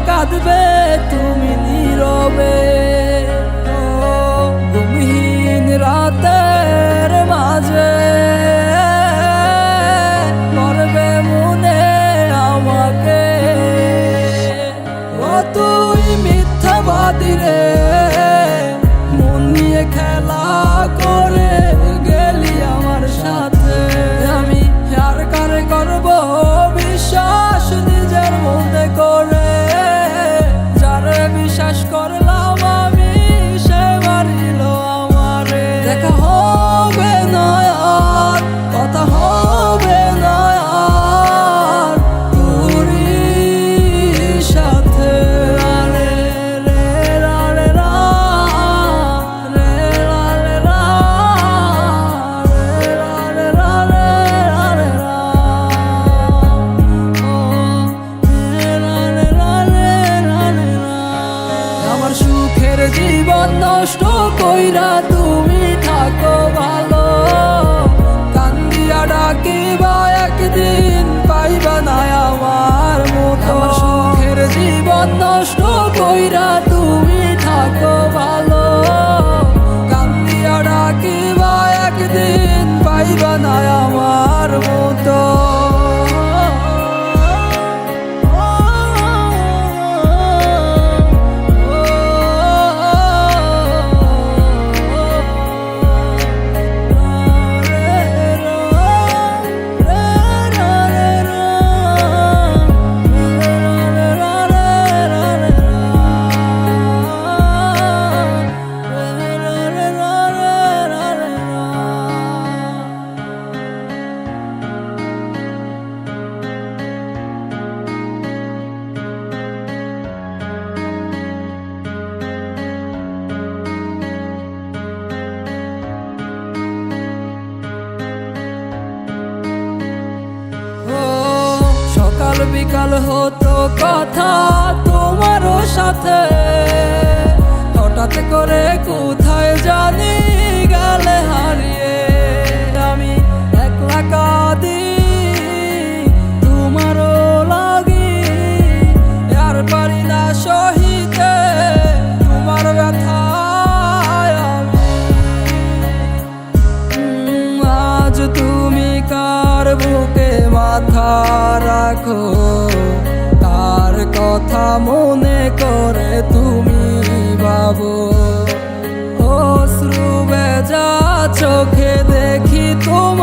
কাঁদবে তুমি নীরবে। ঘুমহীন রাতের মাঝে করবে মনে আমাকে। ও তুই মিথ্যাবাদী রে, মন নিয়ে খেলা করে গেলি আমার সাথে। আমি আর কারে করব বিশ্বাস নিজের মধ্যে করে, যারে বিশ্বাস করলাম আমি সে মারিল আমারে। দেখা হবে না আর, কথা হবে না আর তোরই সাথে। রে রে রা রে রা, রে রা রে রা, রে রা রে রা, রে রা রে রা। আমার সুখের জীবন নষ্ট কইরা তুমি থাকো ভালো, কান্দিয়া ডাকিবা একদিন পাইবা না আমার মতো। আমার সুখের জীবন নষ্ট কইরা তুমি থাকো ভালো, কান্দিয়া ডাকিবা একদিন পাইবা না আমার মতো। সকাল বিকাল হতো কথা তোমারও সাথে, হঠাৎ করে কোথায় জানি গেলে হারিয়ে। আমি একলা কাঁদি তোমারও লাগি, আর পারি না সহিতে তোমার ব্যথায় আমি। আজ তুমি কার বুকে মাথা রাখো, তার কথা মনে করে তুমি ভাবো। অশ্রু ভেজা চোখে দেখি তুমি